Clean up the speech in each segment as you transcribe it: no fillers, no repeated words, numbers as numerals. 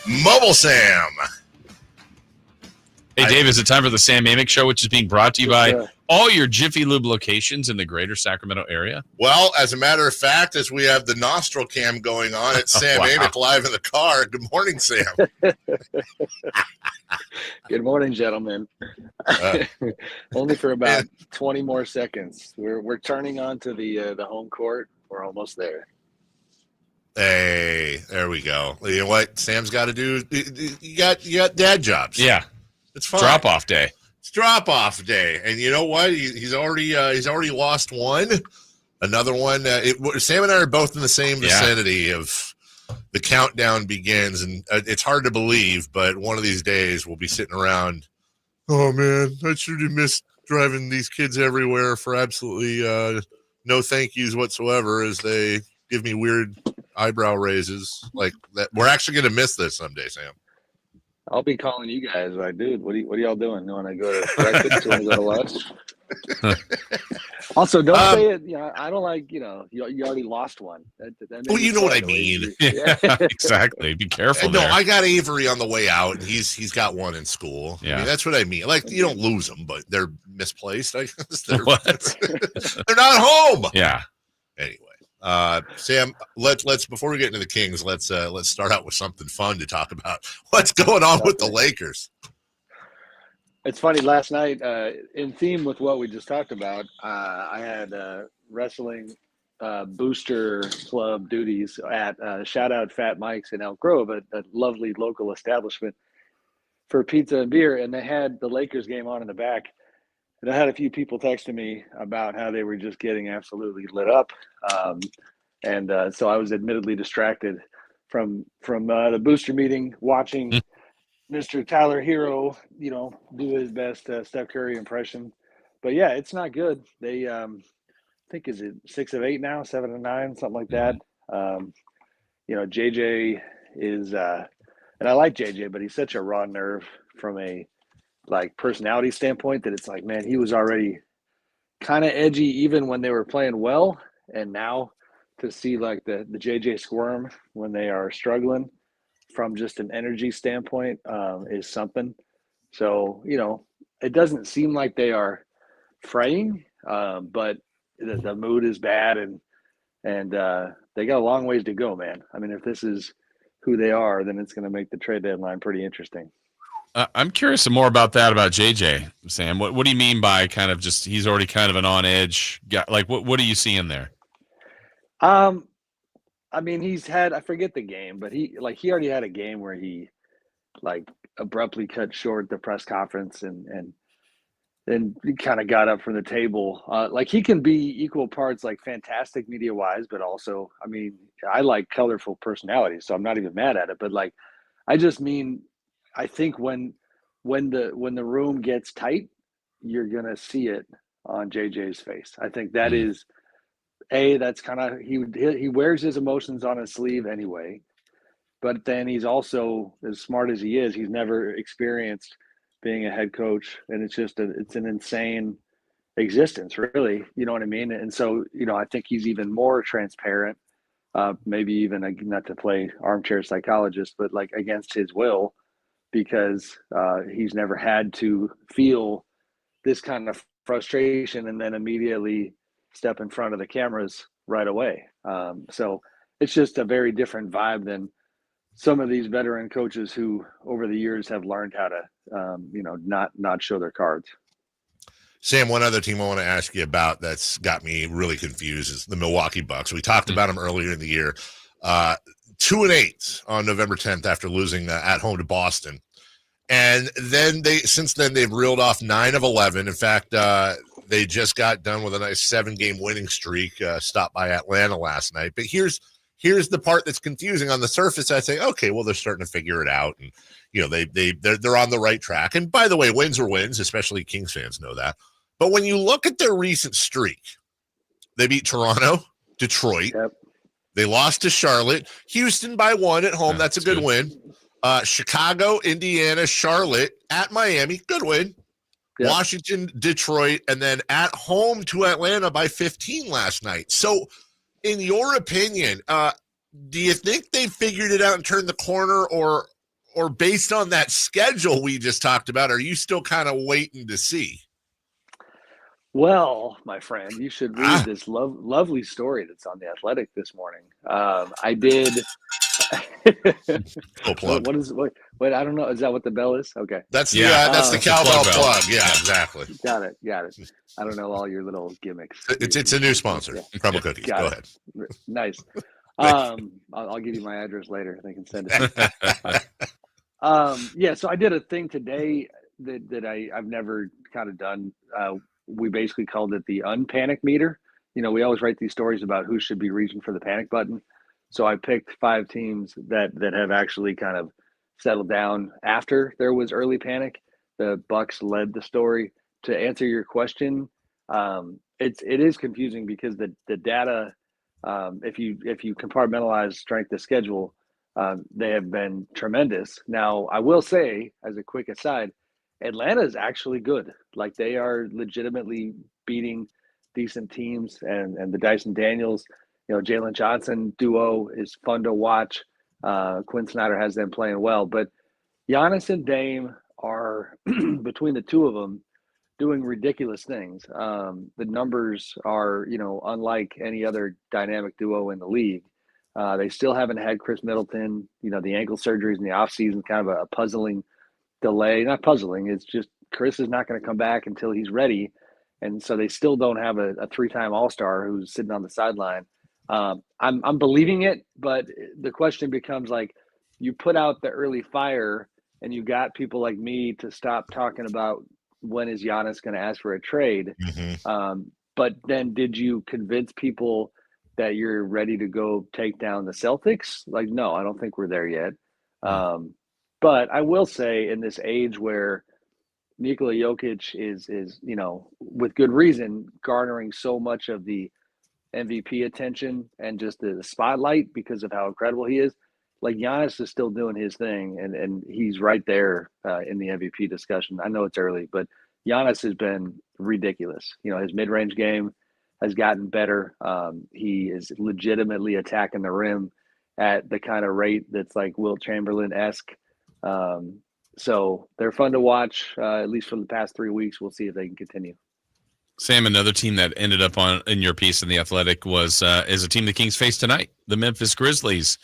Mobile Sam. Hey, Dave, is it time for the Sam Amick Show, which is being brought to you by all your Jiffy Lube locations in the greater Sacramento area? Well, as a matter of fact, as we have the nostril cam going on, it's Sam Amick live in the car. Good morning, Sam. Good morning, gentlemen. Only for about 20 more seconds. We're turning onto the home court. We're almost there. Hey, there we go. You know what Sam's got to do? You got dad jobs. Yeah. It's fine. Drop-off day. It's drop-off day. And you know what? He's already lost one. Another one. Sam and I are both in the same vicinity of the countdown begins. And it's hard to believe, but one of these days we'll be sitting around. Oh, man, I sure do miss driving these kids everywhere for absolutely no thank yous whatsoever as they give me weird eyebrow raises like that. We're actually going to miss this someday, Sam. I'll be calling you guys like, dude, what are y'all doing? You want to go to breakfast? You want to go to lunch? Also, don't say it. I don't like. You already lost one. Well, you know what I mean. Yeah, exactly. Be careful. No, I got Avery on the way out, and he's got one in school. Yeah, I mean, that's what I mean. Like, you don't lose them, but they're misplaced. I guess they're not home. Yeah. Anyway. Sam, let's before we get into the Kings, let's start out with something fun to talk about. What's going on with the Lakers? It's funny. Last night, in theme with what we just talked about, I had wrestling booster club duties at shout out Fat Mike's in Elk Grove, a lovely local establishment for pizza and beer, and they had the Lakers game on in the back. And I had a few people texting me about how they were just getting absolutely lit up. So I was admittedly distracted from the booster meeting, watching Mr. Tyler Hero, do his best Steph Curry impression. But yeah, it's not good. They, I think, is it 6 of 8 now, 7 of 9, something like that. JJ is, and I like JJ, but he's such a raw nerve from a personality standpoint that it's like, man, he was already kind of edgy even when they were playing well, and now to see like the JJ squirm when they are struggling from just an energy standpoint is something. So it doesn't seem like they are fraying, but the mood is bad, and they got a long ways to go, man. I mean, if this is who they are, then it's going to make the trade deadline pretty interesting. I'm curious some more about that, about JJ, Sam. What do you mean by kind of just he's already kind of an on-edge guy? Like, what are you seeing there? I mean, he's had, I forget the game, but he already had a game where he abruptly cut short the press conference and then he kind of got up from the table. He can be equal parts fantastic media-wise, but also, I mean, I like colorful personalities, so I'm not even mad at it. But I just mean, I think when the room gets tight, you're gonna see it on JJ's face. I think that is that's kind of he wears his emotions on his sleeve anyway. But then he's also, as smart as he is, he's never experienced being a head coach, and it's an insane existence, really. You know what I mean? And so I think he's even more transparent, maybe even not to play armchair psychologist, but against his will. Because he's never had to feel this kind of frustration and then immediately step in front of the cameras right away. So it's just a very different vibe than some of these veteran coaches who over the years have learned how to, not show their cards. Sam, one other team I want to ask you about that's got me really confused is the Milwaukee Bucks. We talked about them earlier in the year. 2-8 on November 10th after losing at home to Boston. And then since then they've reeled off 9 of 11. In fact, they just got done with a nice 7-game winning streak, stopped by Atlanta last night. But here's the part that's confusing. On the surface, I say, okay, well, they're starting to figure it out, and they're on the right track. And by the way, wins are wins, especially Kings fans know that. But when you look at their recent streak, they beat Toronto, Detroit. Yep. They lost to Charlotte, Houston by 1 at home. That's a good win. Chicago, Indiana, Charlotte, at Miami, good win. Yep. Washington, Detroit, and then at home to Atlanta by 15 last night. So, in your opinion, do you think they figured it out and turned the corner, or or based on that schedule we just talked about, are you still kind of waiting to see? Well, my friend, you should read this lovely story that's on The Athletic this morning. I did. Plug. What? I don't know. Is that what the bell is? Okay. That's the cowbell plug. Yeah, exactly. Got it. I don't know all your little gimmicks. It's a new sponsor. Crumble Cookies. Go ahead. Nice. I'll give you my address later. They can send it to me. Yeah. So I did a thing today that I've never kind of done. We basically called it the unpanic meter. We always write these stories about who should be reaching for the panic button. So I picked 5 teams that have actually kind of settled down after there was early panic. The Bucks led the story. To answer your question, it is confusing because the data, if you compartmentalize strength of schedule, they have been tremendous. Now, I will say, as a quick aside, Atlanta is actually good. Like, they are legitimately beating decent teams, and the Dyson Daniels, Jalen Johnson duo is fun to watch. Quinn Snyder has them playing well, but Giannis and Dame are between the two of them doing ridiculous things. The numbers are, unlike any other dynamic duo in the league. They still haven't had Chris Middleton. The ankle surgeries in the offseason, kind of a puzzling delay. Not puzzling. It's just Chris is not going to come back until he's ready. And so they still don't have a 3-time All-Star who's sitting on the sideline. I'm believing it, but the question becomes, like, you put out the early fire and you got people like me to stop talking about when is Giannis going to ask for a trade. Mm-hmm. But then did you convince people that you're ready to go take down the Celtics? Like, no, I don't think we're there yet. But I will say, in this age where Nikola Jokic is with good reason garnering so much of the MVP attention and just the spotlight because of how incredible he is, like, Giannis is still doing his thing, and he's right there in the MVP discussion. I know it's early, but Giannis has been ridiculous. His mid-range game has gotten better. He is legitimately attacking the rim at the kind of rate that's like Wilt Chamberlain-esque. So they're fun to watch, at least for the past 3 weeks. We'll see if they can continue. Sam, another team that ended up in your piece in The Athletic is a team the Kings face tonight, the Memphis Grizzlies.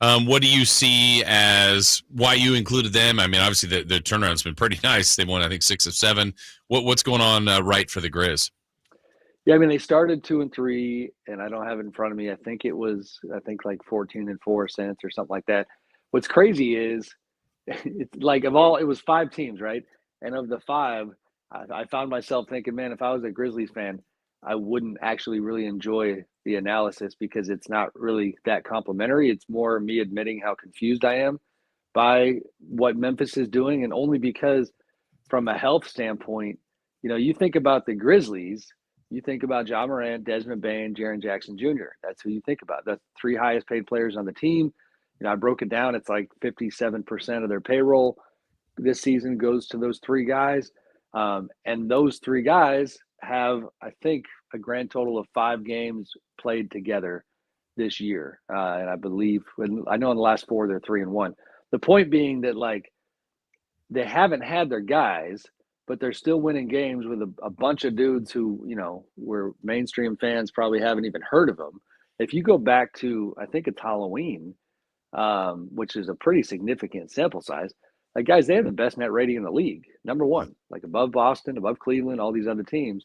What do you see as why you included them? I mean, obviously the turnaround's been pretty nice. They won, I think, 6 of 7. What's going on right for the Grizz? Yeah, I mean, they started 2-3, and I don't have it in front of me. I think like 14-4 cents or something like that. What's crazy is, it's like, it was 5 teams, right? And of the 5, I found myself thinking, man, if I was a Grizzlies fan, I wouldn't actually really enjoy the analysis because it's not really that complimentary. It's more me admitting how confused I am by what Memphis is doing, and only because from a health standpoint, you think about the Grizzlies, you think about Ja Morant, Desmond Bane, Jaren Jackson Jr. That's who you think about. The 3 highest paid players on the team. I broke it down. It's like 57% of their payroll this season goes to those 3 guys. And those 3 guys have, I think, a grand total of 5 games played together this year. And I believe, I know in the last 4, they're 3-1. The point being that, like, they haven't had their guys, but they're still winning games with a bunch of dudes who, were mainstream fans probably haven't even heard of them. If you go back to, I think it's Halloween, which is a pretty significant sample size, like, guys, they have the best net rating in the league, number 1, like above Boston, above Cleveland, all these other teams.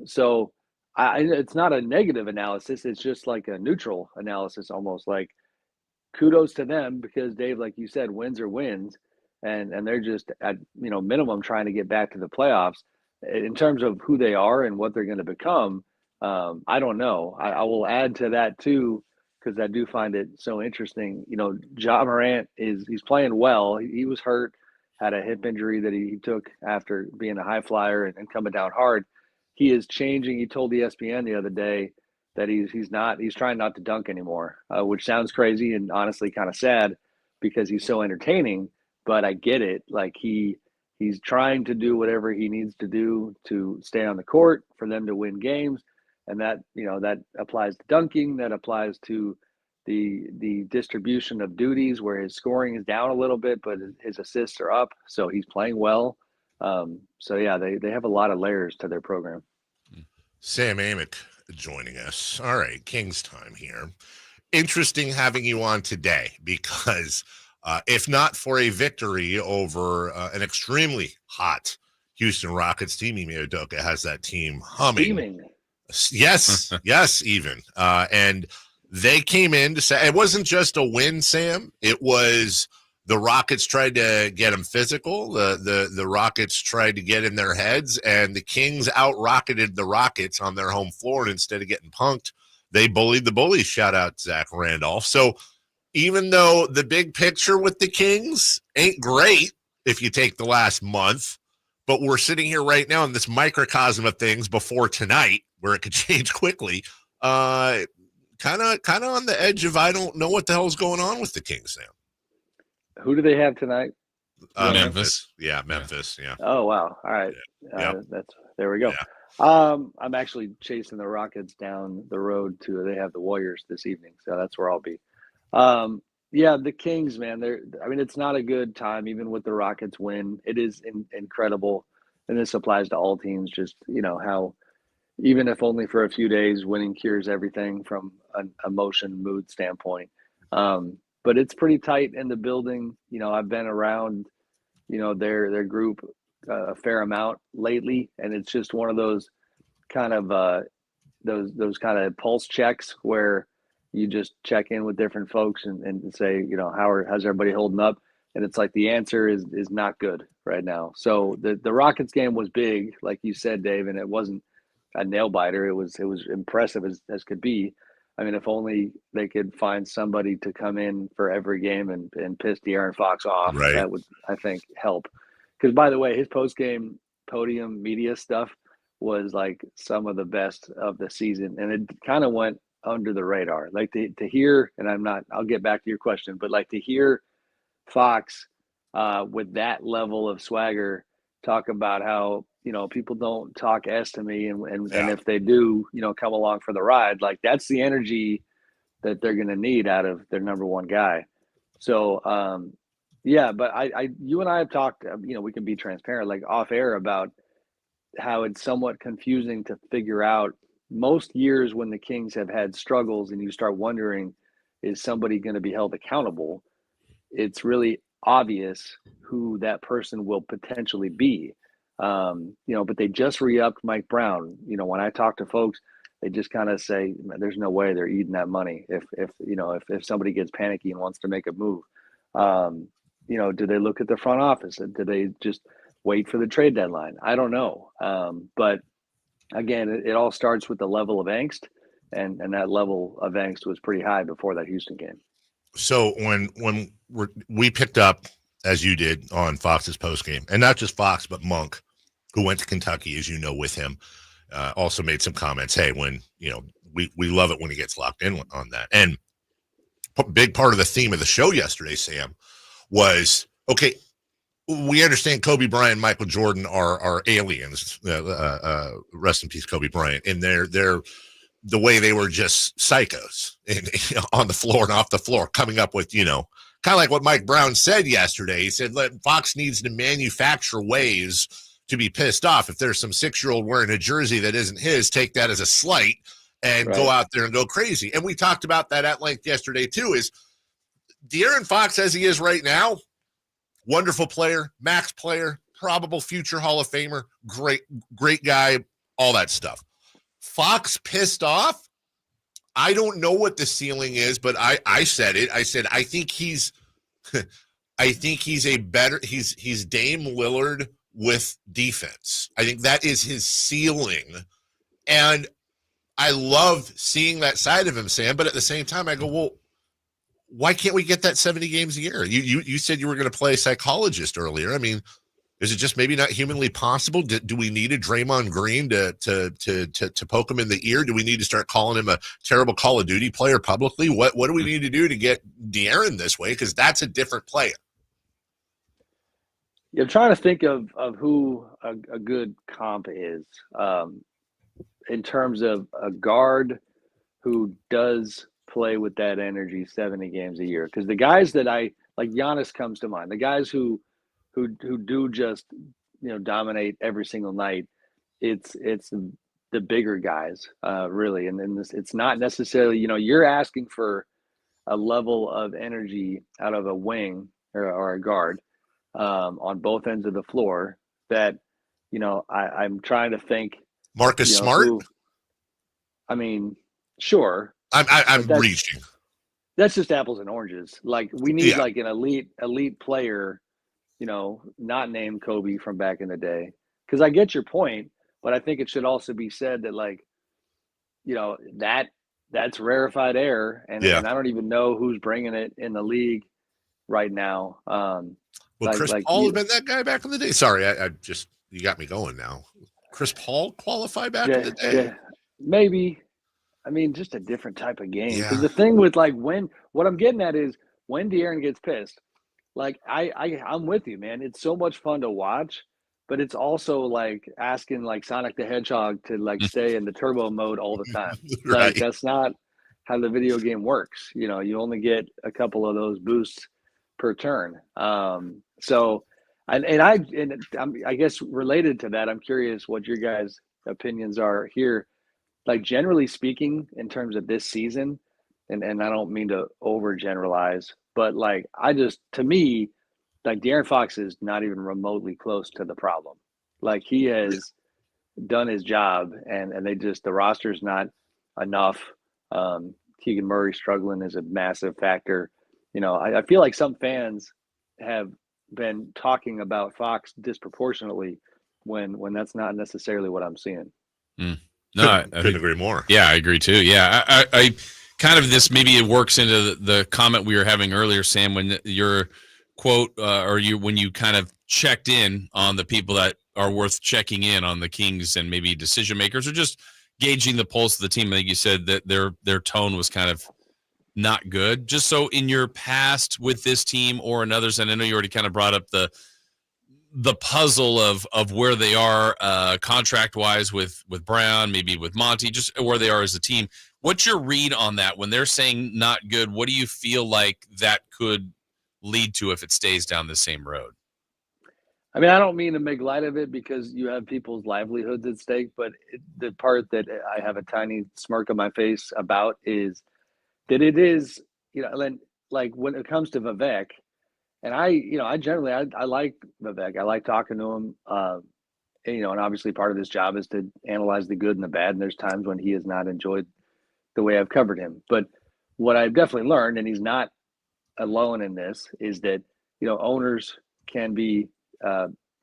So it's not a negative analysis. It's just like a neutral analysis, almost. Like, kudos to them because, Dave, like you said, wins are wins. And they're just at, minimum trying to get back to the playoffs. In terms of who they are and what they're going to become, I don't know. I will add to that too, because I do find it so interesting. Ja Morant he's playing well. He was hurt, had a hip injury that he took after being a high flyer and coming down hard. He is changing. He told ESPN the other day that he's trying not to dunk anymore, which sounds crazy and honestly kind of sad because he's so entertaining. But I get it. Like, he's trying to do whatever he needs to do to stay on the court for them to win games. And that, that applies to dunking. That applies to the distribution of duties where his scoring is down a little bit, but his assists are up, so he's playing well. So yeah, they have a lot of layers to their program. Sam Amick joining us. All right, Kings time here. Interesting having you on today because if not for a victory over an extremely hot Houston Rockets team, Ime Udoka has that team humming. Steaming. Yes, yes, even. And they came in to say it wasn't just a win, Sam. It was the Rockets tried to get them physical. The Rockets tried to get in their heads, and the Kings out-rocketed the Rockets on their home floor. And instead of getting punked, they bullied the bullies. Shout out Zach Randolph. So even though the big picture with the Kings ain't great if you take the last month, but we're sitting here right now in this microcosm of things before tonight where it could change quickly, kind of on the edge of I don't know what the hell's going on with the Kings now. Who do they have tonight? Memphis. Yeah, Memphis. Yeah. Oh wow! All right, there we go. Yeah. I'm actually chasing the Rockets down the road to. They have the Warriors this evening, so that's where I'll be. Yeah, the Kings, man. It's not a good time, even with the Rockets win. It is incredible, and this applies to all teams. Just how, even if only for a few days, winning cures everything from an emotion, mood standpoint. But it's pretty tight in the building. I've been around, their group a fair amount lately, and it's just one of those kind of those kind of pulse checks where you just check in with different folks and say, how's everybody holding up? And it's like the answer is not good right now. So the Rockets game was big, like you said, Dave, and it wasn't a nail biter. It was impressive as could be. I mean, if only they could find somebody to come in for every game and piss De'Aaron Fox off, right. That would, I think, help. Because, by the way, his post-game podium media stuff was like some of the best of the season. And it kind of went under the radar. Like to hear, and I'll get back to your question, but like to hear Fox with that level of swagger talk about how, people don't talk S to me. And if they do, come along for the ride, like that's the energy that they're going to need out of their number one guy. So, but you and I have talked, we can be transparent, like off air about how it's somewhat confusing to figure out most years when the Kings have had struggles and you start wondering, is somebody going to be held accountable? It's really obvious who that person will potentially be. But they just re-upped Mike Brown. When I talk to folks, they just kind of say, there's no way they're eating that money. If somebody gets panicky and wants to make a move, do they look at the front office? Do they just wait for the trade deadline? I don't know. But again, it all starts with the level of angst, and that level of angst was pretty high before that Houston game. So when we picked up, as you did, on Fox's postgame, and not just Fox, but Monk, who went to Kentucky, as you know, with him, also made some comments. Hey, when we love it when he gets locked in on that. And a big part of the theme of the show yesterday, Sam, was okay. We understand Kobe Bryant, Michael Jordan are aliens. Rest in peace, Kobe Bryant. And they're the way they were just psychos on the floor and off the floor, coming up with kind of like what Mike Brown said yesterday. He said Fox needs to manufacture ways to be pissed off. If there's some 6-year-old wearing a jersey that isn't his, take that as a slight and go out there and go crazy. And we talked about that at length yesterday too. Is De'Aaron Fox, as he is right now, wonderful player, max player, probable future Hall of Famer, great guy, all that stuff. Fox pissed off. I don't know what the ceiling is, but I said it. I said I think he's he's Dame Lillard with defense. I think that is his ceiling. And I love seeing that side of him, Sam, but at the same time I go, well, why can't we get that 70 games a year? You said you were going to play psychologist earlier. I mean, is it just maybe not humanly possible? Do we need a Draymond Green to poke him in the ear? Do we need to start calling him a terrible Call of Duty player publicly? What do we need to do to get De'Aaron this way? Because that's a different player. I'm trying to think of who a good comp is in terms of a guard who does play with that energy 70 games a year. Because the guys that I like, Giannis comes to mind. The guys who do just dominate every single night. It's the bigger guys, really, and then it's not necessarily you're asking for a level of energy out of a wing or a guard on both ends of the floor that I'm trying to think. Marcus Smart. I mean, sure. I'm reaching. That's just apples and oranges. Like we need like an elite player, not named Kobe from back in the day. Because I get your point, but I think it should also be said that that's rarefied air, and I don't even know who's bringing it in the league right now. Chris Paul had been that guy back in the day. Sorry, I just you got me going now. Chris Paul qualified back in the day. Yeah, maybe. I mean, just a different type of game. Because the thing with what I'm getting at is when De'Aaron gets pissed, I'm with you, man. It's so much fun to watch, but it's also like asking Sonic the Hedgehog to stay in the turbo mode all the time. Right. That's not how the video game works. You only get a couple of those boosts per turn. So, I guess related to that, I'm curious what your guys' opinions are here. Generally speaking, in terms of this season, and I don't mean to overgeneralize, but to me, De'Aaron Fox is not even remotely close to the problem. He has done his job, and the roster's not enough. Keegan Murray struggling is a massive factor. I feel like some fans have been talking about Fox disproportionately when that's not necessarily what I'm seeing. No, I couldn't agree more. Yeah, I agree too. Yeah, I kind of this maybe it works into the comment we were having earlier, Sam, when your quote when you kind of checked in on the people that are worth checking in on the Kings and maybe decision makers or just gauging the pulse of the team. I think you said that their tone was kind of not good. Just so in your past with this team or in others, and I know you already kind of brought up the puzzle of where they are contract wise with Brown, maybe with Monty, just where they are as a team. What's your read on that when they're saying not good? What do you feel like that could lead to if it stays down the same road? I mean, I don't mean to make light of it because you have people's livelihoods at stake, but the part that I have a tiny smirk on my face about is that it is, when it comes to Vivek, and I generally like Vivek. I like talking to him. And obviously part of this job is to analyze the good and the bad. And there's times when he has not enjoyed the way I've covered him. But what I've definitely learned, and he's not alone in this, is that, owners can be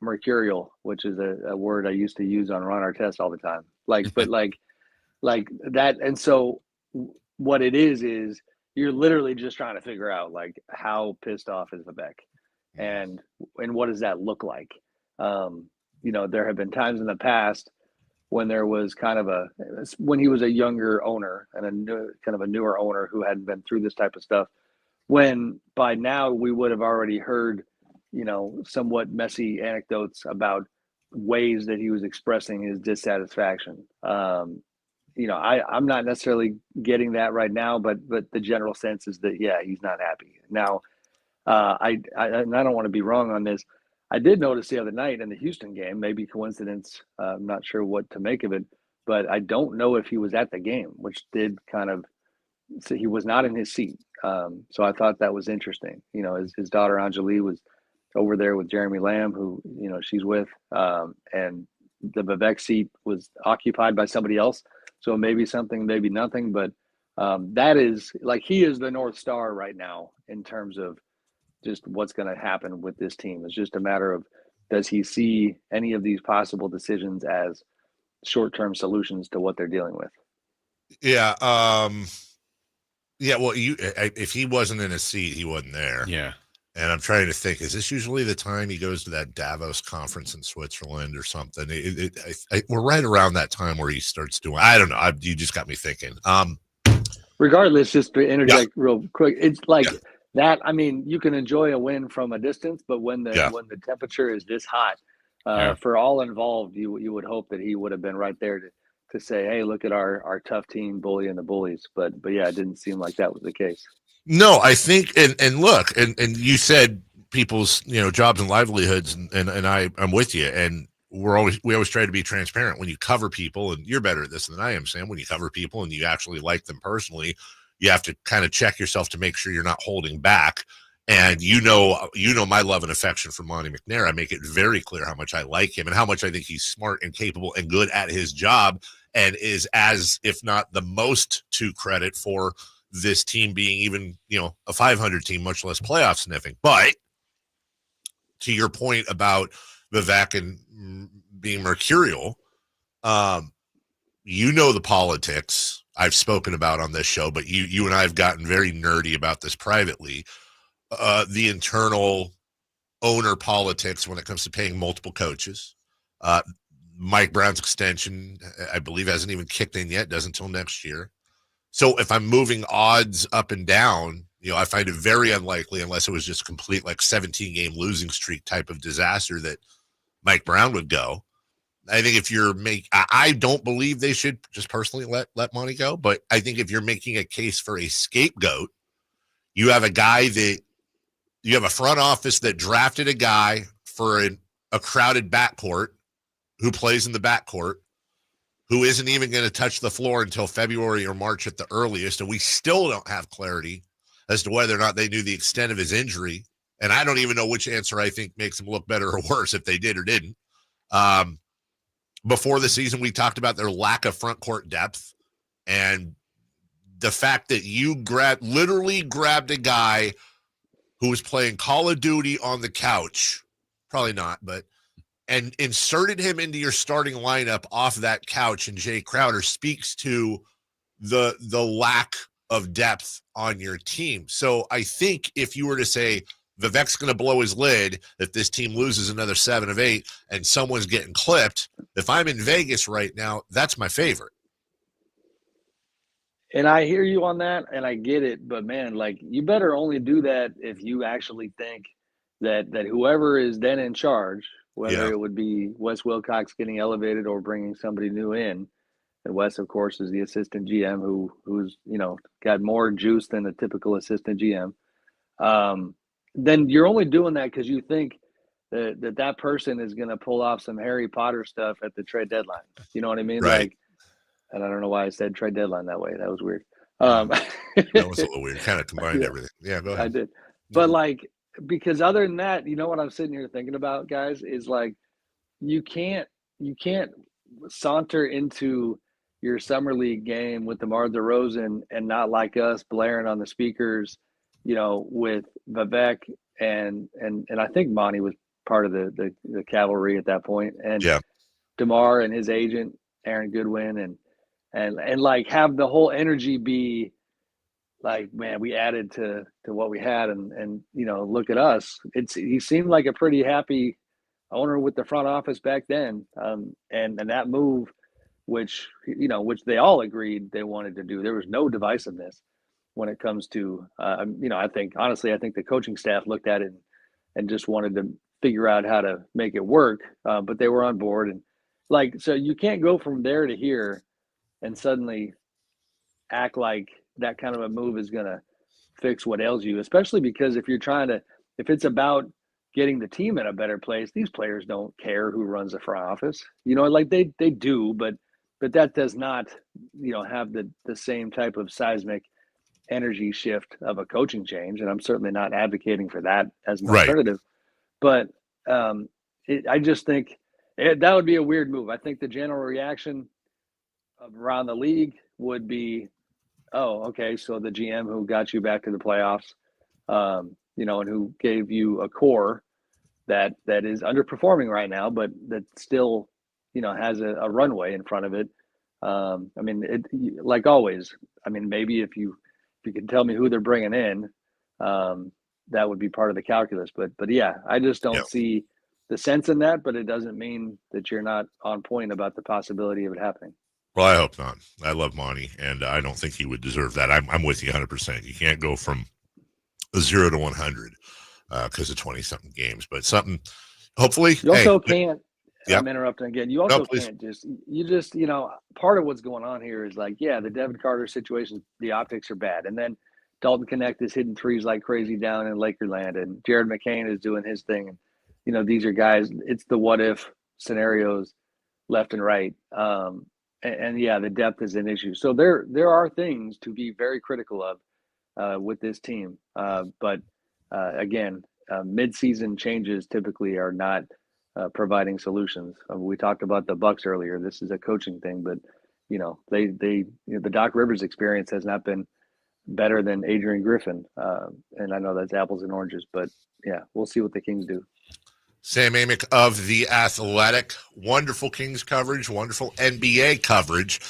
mercurial, which is a word I used to use on Ron Artest all the time. But that. And so what it is you're literally just trying to figure out how pissed off is Vivek and what does that look like? There have been times in the past when there was when he was a younger owner and a newer owner who hadn't been through this type of stuff, when by now we would have already heard, somewhat messy anecdotes about ways that he was expressing his dissatisfaction. I'm not necessarily getting that right now, but the general sense is that, he's not happy. Now, I don't want to be wrong on this. I did notice the other night in the Houston game, maybe coincidence, I'm not sure what to make of it, but I don't know if he was at the game, which did so he was not in his seat. So I thought that was interesting. His daughter Anjali was over there with Jeremy Lamb, who, she's with, and the Vivek seat was occupied by somebody else. So maybe something, maybe nothing, but that is he is the North Star right now in terms of just what's going to happen with this team. It's just a matter of, does he see any of these possible decisions as short-term solutions to what they're dealing with? Yeah. Well, if he wasn't in a seat, he wasn't there. Yeah. And I'm trying to think, is this usually the time he goes to that Davos conference in Switzerland or something? We're right around that time where he starts doing, I don't know. You just got me thinking. Regardless, just to interject real quick, it's that. I mean, you can enjoy a win from a distance, but when the temperature is this hot, for all involved, you would hope that he would have been right there to say, hey, look at our tough team bullying the bullies. But yeah, it didn't seem like that was the case. No, I think, and look, and you said people's, jobs and livelihoods, and I'm with you. And we always try to be transparent when you cover people, and you're better at this than I am, Sam. When you cover people and you actually like them personally, you have to kind of check yourself to make sure you're not holding back. And my love and affection for Monty McNair. I make it very clear how much I like him and how much I think he's smart and capable and good at his job, and is, as if not the most, to credit for this team being even, a 500 team, much less playoff sniffing. But to your point about Vivek and being mercurial, the politics I've spoken about on this show, but you and I have gotten very nerdy about this privately. The internal owner politics when it comes to paying multiple coaches. Mike Brown's extension, I believe, hasn't even kicked in yet, doesn't until next year. So if I'm moving odds up and down, I find it very unlikely, unless it was just a complete 17-game losing streak type of disaster, that Mike Brown would go. I think if you're I don't believe they should just personally let Monty go, but I think if you're making a case for a scapegoat, you have a front office that drafted a guy for a crowded backcourt who plays in the backcourt, who isn't even going to touch the floor until February or March at the earliest, and we still don't have clarity as to whether or not they knew the extent of his injury. And I don't even know which answer I think makes him look better or worse, if they did or didn't. Before the season, we talked about their lack of front court depth, and the fact that you literally grabbed a guy who was playing Call of Duty on the couch, probably not, and inserted him into your starting lineup off that couch, and Jay Crowder, speaks to the lack of depth on your team. So I think if you were to say Vivek's going to blow his lid if this team loses another 7 of 8 and someone's getting clipped, if I'm in Vegas right now, that's my favorite. And I hear you on that, and I get it, but man, you better only do that if you actually think that whoever is then in charge, whether it would be Wes Wilcox getting elevated or bringing somebody new in, and Wes, of course, is the assistant GM who's got more juice than a typical assistant GM. Then you're only doing that because you think that person is going to pull off some Harry Potter stuff at the trade deadline. You know what I mean? Right. And I don't know why I said trade deadline that way. That was weird. That was a little weird. Kind of combined everything. Yeah, go ahead. I did. But because other than that, what I'm sitting here thinking about, guys, is you can't saunter into your summer league game with DeMar DeRozan and not like us blaring on the speakers, with Vivek and I think Monty was part of the cavalry at that point, and DeMar and his agent Aaron Goodwin, and have the whole energy be man, we added to what we had, and look at us. He seemed like a pretty happy owner with the front office back then, and that move, which they all agreed they wanted to do. There was no divisiveness when it comes to I think the coaching staff looked at it and just wanted to figure out how to make it work, but they were on board, and so you can't go from there to here and suddenly act like that kind of a move is going to fix what ails you, especially because if it's about getting the team in a better place, these players don't care who runs the front office. They do, but that does not, have the same type of seismic energy shift of a coaching change. And I'm certainly not advocating for that as an alternative, but I just think that would be a weird move. I think the general reaction around the league would be, oh, okay, so the GM who got you back to the playoffs, and who gave you a core that is underperforming right now, but that still, has a runway in front of it. Like always, maybe if you can tell me who they're bringing in, that would be part of the calculus. But yeah, I just don't see the sense in that, but it doesn't mean that you're not on point about the possibility of it happening. Well, I hope not. I love Monty, and I don't think he would deserve that. I'm with you 100%. You can't go from 0 to 100 because of 20-something games, but something. Hopefully, you also can't. Yep. I'm interrupting again. You also please. can't just part of what's going on here is like, yeah, the Devin Carter situation, the optics are bad. And then Dalton Connect is hitting threes like crazy down in Lakerland, and Jared McCain is doing his thing. And, these are guys, it's the what if scenarios left and right. And yeah, the depth is an issue. So there are things to be very critical of with this team. But again, mid-season changes typically are not providing solutions. We talked about the Bucks earlier. This is a coaching thing, but the Doc Rivers experience has not been better than Adrian Griffin. And I know that's apples and oranges, but yeah, we'll see what the Kings do. Sam Amick of The Athletic. Wonderful Kings coverage, wonderful NBA coverage.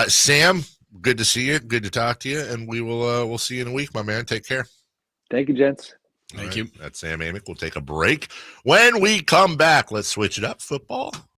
Sam, good to see you. Good to talk to you. And we'll see you in a week, my man. Take care. Thank you, gents. Thank you. That's Sam Amick. We'll take a break. When we come back, let's switch it up. Football